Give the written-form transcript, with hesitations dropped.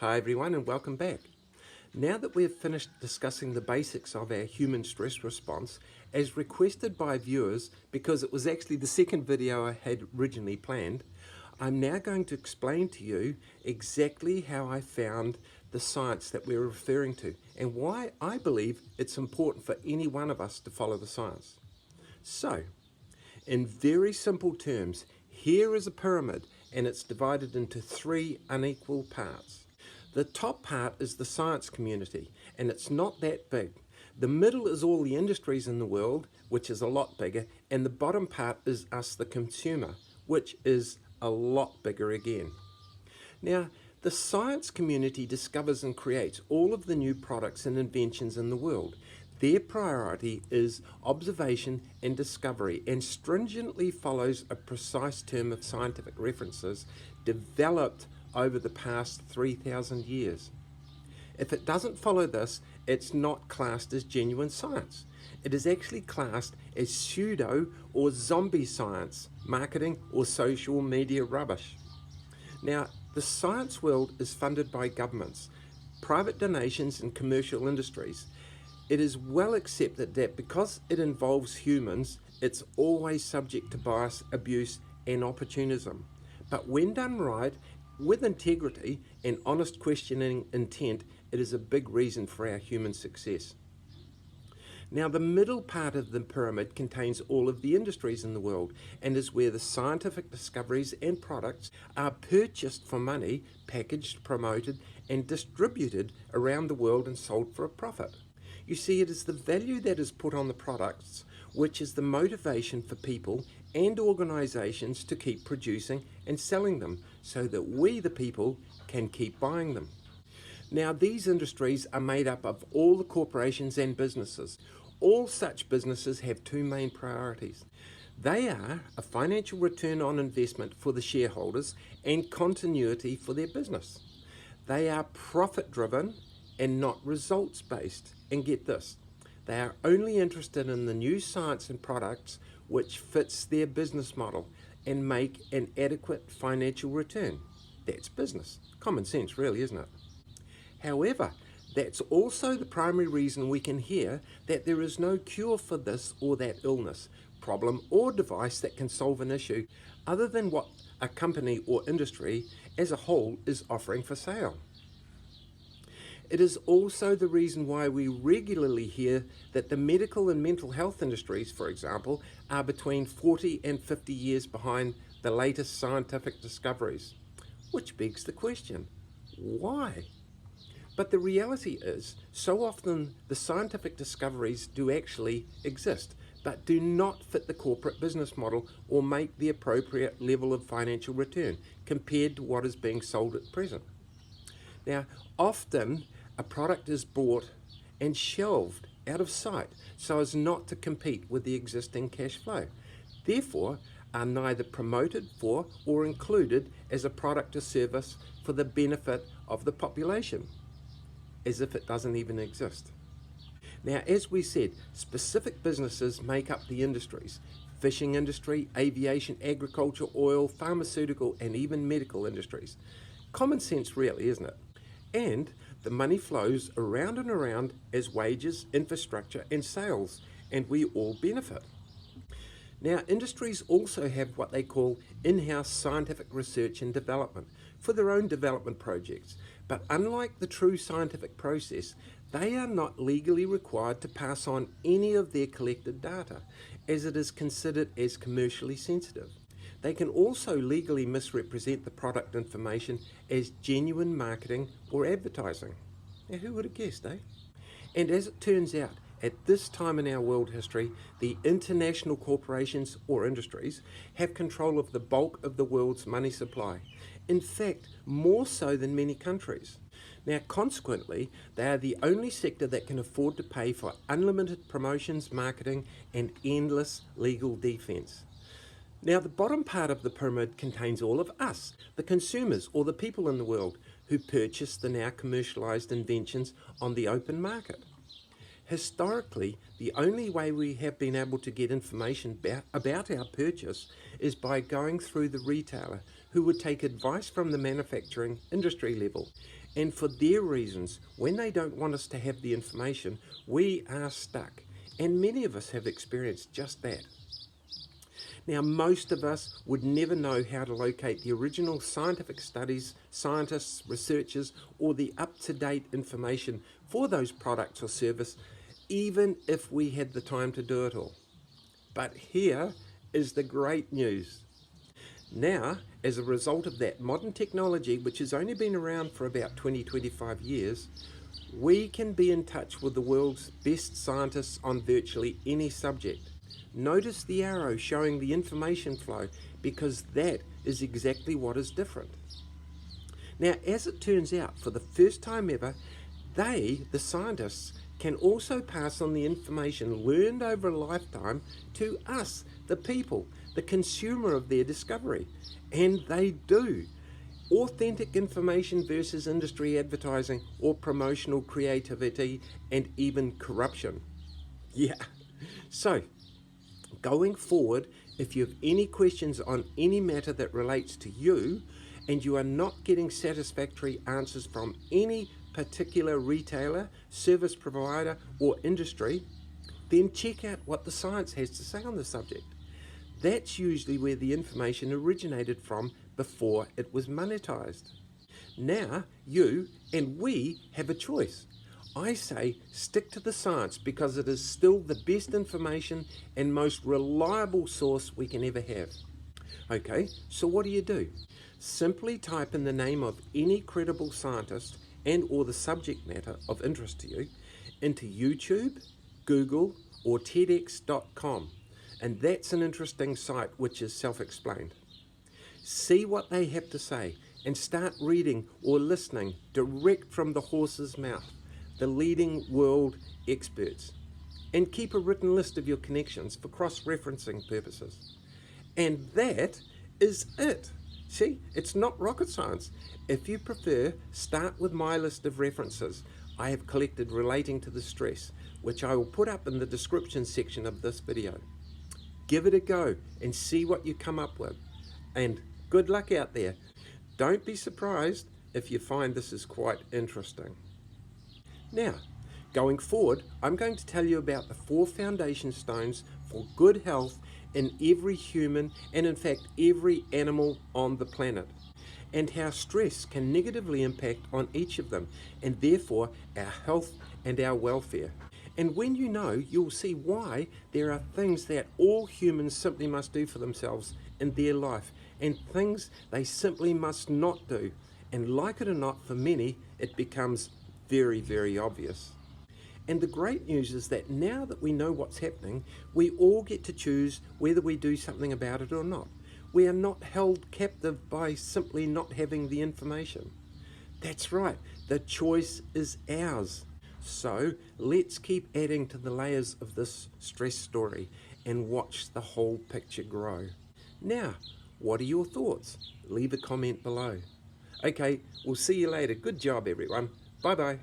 Hi everyone and welcome back. Now that we've finished discussing the basics of our human stress response, as requested by viewers because it was actually the second video I had originally planned, I'm now going to explain to you exactly how I found the science that we're referring to and why I believe it's important for any one of us to follow the science. So, in very simple terms, here is a pyramid and it's divided into three unequal parts. The top part is the science community, and it's not that big. The middle is all the industries in the world, which is a lot bigger, and the bottom part is us, the consumer, which is a lot bigger again. Now, the science community discovers and creates all of the new products and inventions in the world. Their priority is observation and discovery and stringently follows a precise term of scientific references developed over the past 3,000 years. If it doesn't follow this, it's not classed as genuine science. It is actually classed as pseudo or zombie science, marketing or social media rubbish. Now, the science world is funded by governments, private donations and commercial industries. It is well accepted that because it involves humans, it's always subject to bias, abuse and opportunism. But when done right, with integrity and honest questioning intent, it is a big reason for our human success. Now, the middle part of the pyramid contains all of the industries in the world and is where the scientific discoveries and products are purchased for money, packaged, promoted, and distributed around the world and sold for a profit. You see, it is the value that is put on the products which is the motivation for people and organizations to keep producing and selling them so that we, the people, can keep buying them. Now, these industries are made up of all the corporations and businesses. All such businesses have two main priorities. They are a financial return on investment for the shareholders and continuity for their business. They are profit-driven and not results-based. And get this, they are only interested in the new science and products which fits their business model and make an adequate financial return. That's business. Common sense, really, isn't it? However, that's also the primary reason we can hear that there is no cure for this or that illness, problem or device that can solve an issue other than what a company or industry as a whole is offering for sale. It is also the reason why we regularly hear that the medical and mental health industries, for example, are between 40 and 50 years behind the latest scientific discoveries. Which begs the question, why? But the reality is, so often the scientific discoveries do actually exist, but do not fit the corporate business model or make the appropriate level of financial return compared to what is being sold at present. Now, often a product is bought and shelved out of sight so as not to compete with the existing cash flow. Therefore, are neither promoted for or included as a product or service for the benefit of the population, as if it doesn't even exist. Now, as we said, specific businesses make up the industries: fishing industry, aviation, agriculture, oil, pharmaceutical, and even medical industries. Common sense really, isn't it? And the money flows around and around as wages, infrastructure, and sales, and we all benefit. Now, industries also have what they call in-house scientific research and development for their own development projects. But unlike the true scientific process, they are not legally required to pass on any of their collected data, as it is considered as commercially sensitive. They can also legally misrepresent the product information as genuine marketing or advertising. Now, who would have guessed, eh? And as it turns out, at this time in our world history, the international corporations or industries have control of the bulk of the world's money supply. In fact, more so than many countries. Now, consequently, they are the only sector that can afford to pay for unlimited promotions, marketing, and endless legal defense. Now, the bottom part of the pyramid contains all of us, the consumers or the people in the world who purchase the now commercialized inventions on the open market. Historically, the only way we have been able to get information about our purchase is by going through the retailer, who would take advice from the manufacturing industry level And for their reasons, when they don't want us to have the information, we are stuck. And many of us have experienced just that. Now, most of us would never know how to locate the original scientific studies, scientists, researchers, or the up-to-date information for those products or service, even if we had the time to do it all. But here is the great news. Now, as a result of that modern technology, which has only been around for about 20-25 years, we can be in touch with the world's best scientists on virtually any subject. Notice the arrow showing the information flow, because that is exactly what is different. Now, as it turns out, for the first time ever, they, the scientists, can also pass on the information learned over a lifetime to us, the people, the consumer of their discovery. And they do. Authentic information versus industry advertising or promotional creativity and even corruption. Yeah. So, going forward, if you have any questions on any matter that relates to you and you are not getting satisfactory answers from any particular retailer, service provider, or industry, then check out what the science has to say on the subject. That's usually where the information originated from before it was monetized. Now, you and we have a choice. I say stick to the science because it is still the best information and most reliable source we can ever have. Okay, so what do? Simply type in the name of any credible scientist and or the subject matter of interest to you into YouTube, Google, or TEDx.com. And that's an interesting site which is self-explained. See what they have to say and start reading or listening direct from the horse's mouth, the leading world experts. And keep a written list of your connections for cross-referencing purposes. And that is it. See, it's not rocket science. If you prefer, start with my list of references I have collected relating to the stress, which I will put up in the description section of this video. Give it a go and see what you come up with. And good luck out there. Don't be surprised if you find this is quite interesting. Now, going forward, I'm going to tell you about the 4 foundation stones for good health in every human and in fact every animal on the planet, and how stress can negatively impact on each of them and therefore our health and our welfare. And when you know, you'll see why there are things that all humans simply must do for themselves in their life and things they simply must not do. And like it or not, for many, it becomes very, very obvious. And the great news is that now that we know what's happening, we all get to choose whether we do something about it or not. We are not held captive by simply not having the information. That's right, the choice is ours. So let's keep adding to the layers of this stress story and watch the whole picture grow. Now, what are your thoughts? Leave a comment below. Okay, we'll see you later. Good job, everyone. Bye-bye.